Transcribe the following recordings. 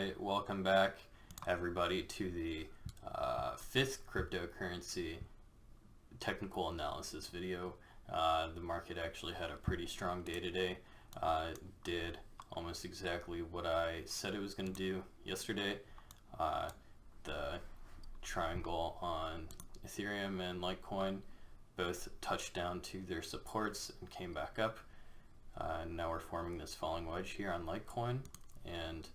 Alright, welcome back everybody to the fifth cryptocurrency technical analysis video. The market actually had a pretty strong day today. Did almost exactly what I said it was going to do yesterday. The triangle on Ethereum and Litecoin both touched down to their supports and came back up. Now we're forming this falling wedge here on Litecoin, and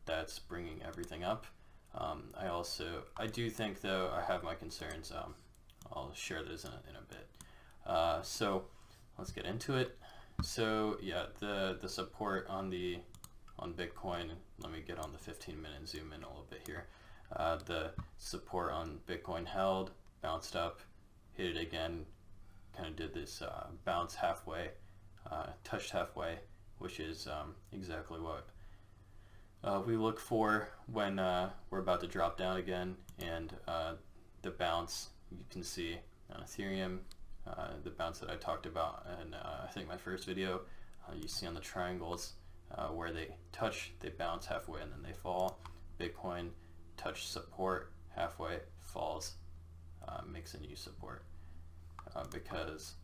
that's bringing everything up. I do think, though, I have my concerns. I'll share those in a bit. So let's get into it. So yeah, the support on Bitcoin, let me get on the 15-minute and zoom in a little bit here. The support on Bitcoin held, bounced up, hit it again, kind of did this bounce halfway, touched halfway, which is exactly what we look for when we're about to drop down again. And the bounce, you can see on Ethereum, the bounce that I talked about in I think my first video, you see on the triangles where they touch, they bounce halfway and then they fall. Bitcoin touched support halfway, falls, makes a new support, because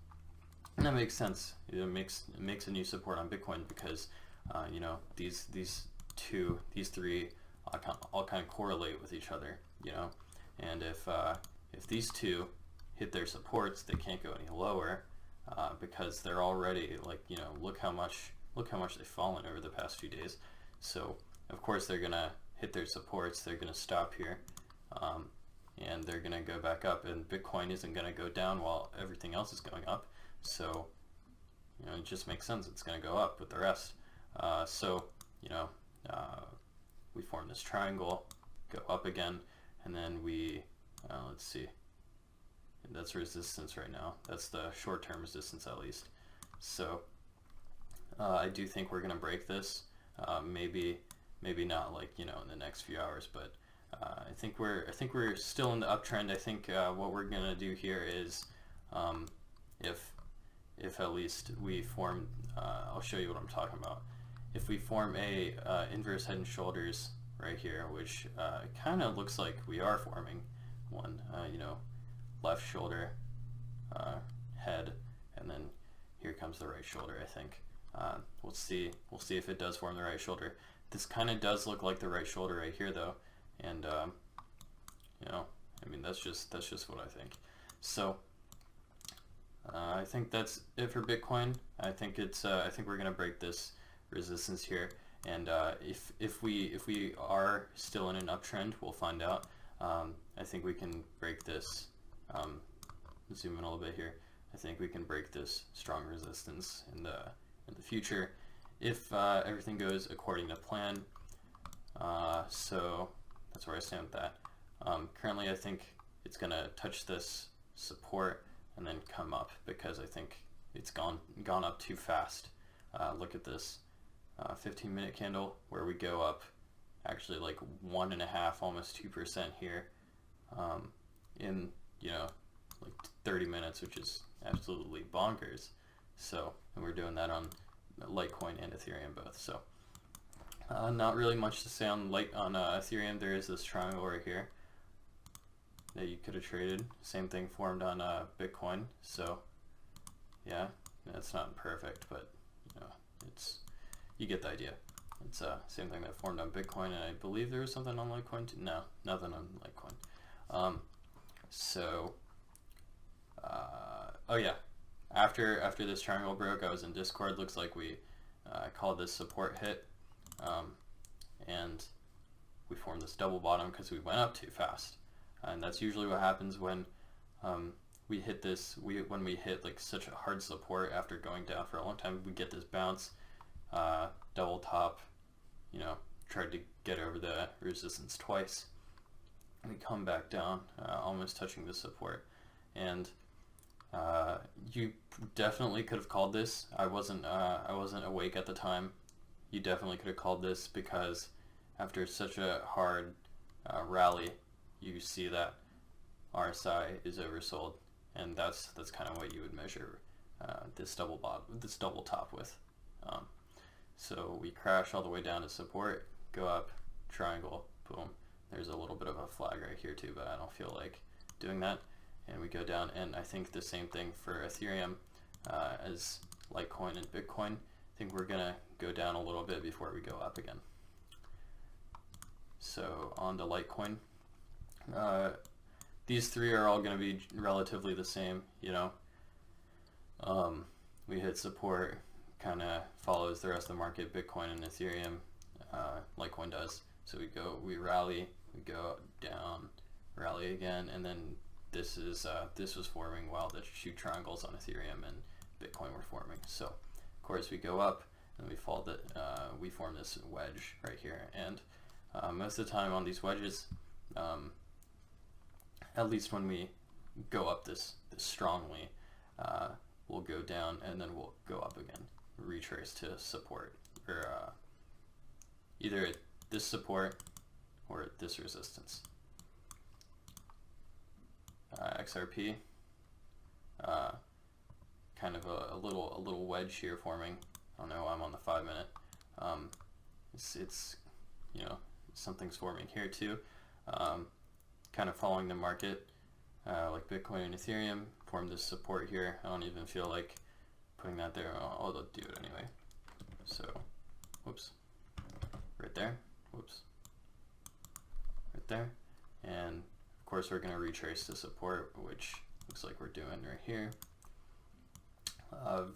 that makes sense. It makes a new support on Bitcoin because you know, these three all kind of correlate with each other, you know. And if these two hit their supports, they can't go any lower because they're already, like, you know, look how much they've fallen over the past few days. So of course they're gonna hit their supports, they're gonna stop here, and they're gonna go back up, and Bitcoin isn't gonna go down while everything else is going up. So, you know, it just makes sense, it's gonna go up with the rest. So, you know, we form this triangle, go up again, and then we, let's see, that's resistance right now. That's the short-term resistance, at least. So I do think we're gonna break this. Maybe not, like, you know, in the next few hours, but I think we're still in the uptrend. I think what we're gonna do here is, if at least we form, I'll show you what I'm talking about. If we form a inverse head and shoulders right here, which kind of looks like we are forming one, you know, left shoulder, head, and then here comes the right shoulder, I think. We'll see if it does form the right shoulder. This kind of does look like the right shoulder right here, though, and you know, I mean, that's just what I think. So I think that's it for Bitcoin. I think we're gonna break this resistance here, and if we are still in an uptrend, we'll find out. I think we can break this. Zoom in a little bit here. I think we can break this strong resistance in the future if everything goes according to plan. So that's where I stand with that. Currently, I think it's gonna touch this support and then come up because I think it's gone up too fast. Look at this 15-minute candle where we go up actually like 1.5, almost 2% here in, you know, like 30 minutes, which is absolutely bonkers. So, and we're doing that on Litecoin and Ethereum both. So not really much to say on Ethereum. There is this triangle right here that you could have traded. Same thing formed on Bitcoin. So yeah, it's not perfect, but you know, you get the idea. It's same thing that formed on Bitcoin, and I believe there was something on Litecoin too. No, nothing on Litecoin. So oh yeah, after this triangle broke, I was in Discord. Looks like we called this support hit, and we formed this double bottom because we went up too fast. And that's usually what happens when we hit this. When we hit like such a hard support after going down for a long time, we get this bounce, double top. You know, tried to get over the resistance twice. We come back down, almost touching the support, and you definitely could have called this. I wasn't awake at the time. You definitely could have called this because after such a hard rally, you see that RSI is oversold, and that's kind of what you would measure this double top with. So we crash all the way down to support, go up, triangle, boom. There's a little bit of a flag right here too, but I don't feel like doing that. And we go down, and I think the same thing for Ethereum as Litecoin and Bitcoin. I think we're gonna go down a little bit before we go up again. So on the Litecoin, these three are all going to be relatively the same, you know. We hit support, kind of follows the rest of the market. Bitcoin and Ethereum, Litecoin does. So we rally, we go down, rally again, and then this was forming while the two triangles on Ethereum and Bitcoin were forming. So of course we go up and we we form this wedge right here, and most of the time on these wedges, at least when we go up this strongly, we'll go down and then we'll go up again, retrace to support, or either this support or this resistance. XRP, kind of a little wedge here forming. I don't know, I'm on the 5 minute. It's you know, something's forming here too, kind of following the market, like Bitcoin and Ethereum form this support here. I don't even feel like putting that there. I'll do it anyway. So, whoops, right there, whoops, right there, and of course we're going to retrace to support, which looks like we're doing right here.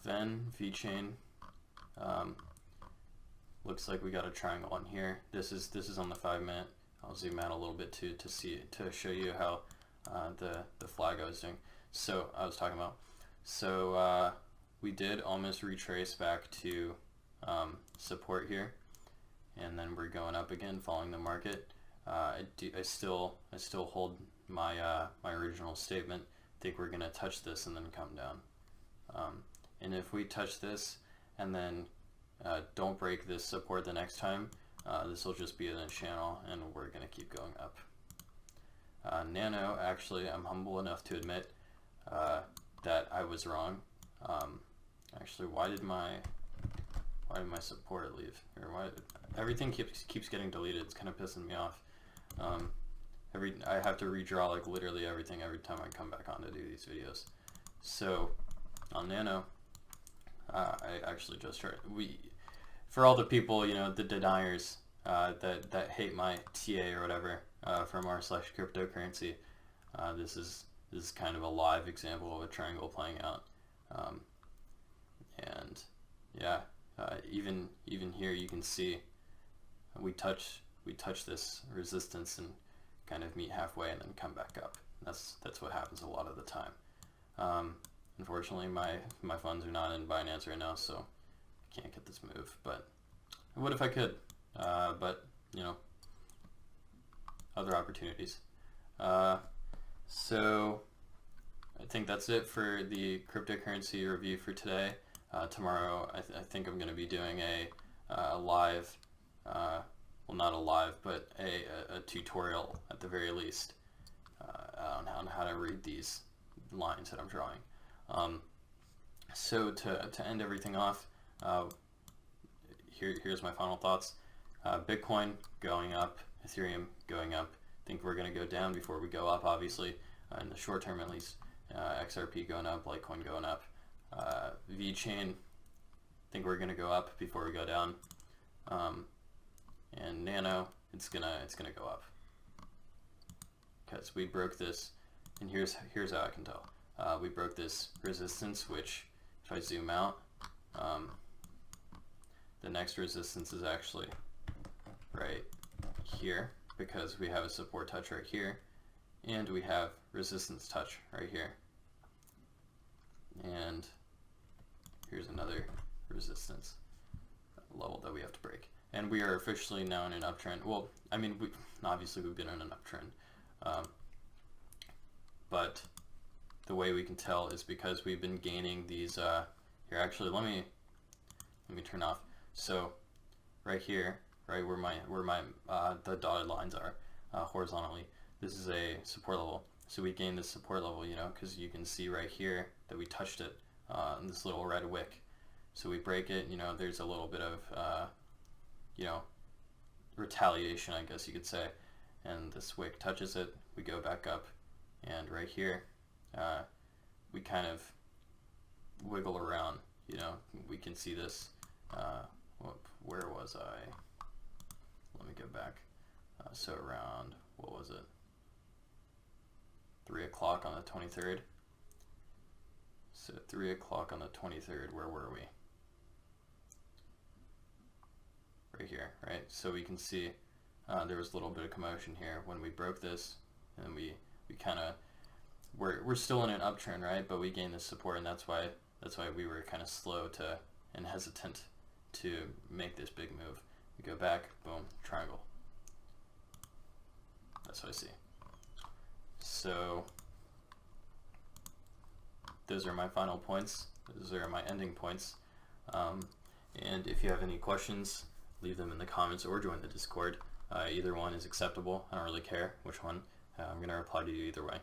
VEN, VeChain, looks like we got a triangle on here. This is on the 5 minute. I'll zoom out a little bit too to show you how the flag I was doing. So I was talking about. So we did almost retrace back to support here, and then we're going up again, following the market. I still hold my my original statement. I think we're gonna touch this and then come down. And if we touch this and then don't break this support the next time, this will just be in a channel and we're going to keep going up. NANO, actually, I'm humble enough to admit that I was wrong. Actually, why did my support leave? Or why everything keeps getting deleted? It's kind of pissing me off. I have to redraw like literally everything every time I come back on to do these videos. So on NANO, I actually just tried. For all the people, you know, the deniers that hate my TA or whatever from r/cryptocurrency, this is kind of a live example of a triangle playing out, and yeah, even here you can see we touch this resistance and kind of meet halfway and then come back up. That's what happens a lot of the time. Unfortunately, my funds are not in Binance right now, so I can't get this move, but I would if I could. But, you know, other opportunities. So I think that's it for the cryptocurrency review for today. Tomorrow, I think I'm going to be doing a live, well, not a live, but a tutorial at the very least on how to read these lines that I'm drawing. So to end everything off, here's my final thoughts. Bitcoin going up, Ethereum going up. I think we're going to go down before we go up, obviously, in the short term at least. XRP going up, Litecoin going up. VeChain, I think we're going to go up before we go down. And NANO, it's gonna go up because we broke this, and here's how I can tell. We broke this resistance, which if I zoom out, the next resistance is actually right here, because we have a support touch right here, and we have resistance touch right here, and here's another resistance level that we have to break. And we are officially now in an uptrend. Well, I mean, obviously we've been in an uptrend, but the way we can tell is because we've been gaining these. Here, actually, let me turn off. So, right here, right where my the dotted lines are horizontally, this is a support level. So we gained this support level, you know, because you can see right here that we touched it in this little red wick. So we break it, you know, there's a little bit of you know, retaliation, I guess you could say, and this wick touches it, we go back up, and right here we kind of wiggle around. You know, we can see this. Where was I? Let me go back. So around, what was it? 3 o'clock on the 23rd. So 3 o'clock on the 23rd, where were we? Right here, right? So we can see there was a little bit of commotion here when we broke this, and we kind of, we're still in an uptrend, right? But we gained this support, and that's why we were kind of slow to and hesitant to make this big move. We go back, boom, triangle. That's what I see. So those are my final points. Those are my ending points. And if you have any questions, leave them in the comments or join the Discord. Either one is acceptable. I don't really care which one. I'm going to reply to you either way.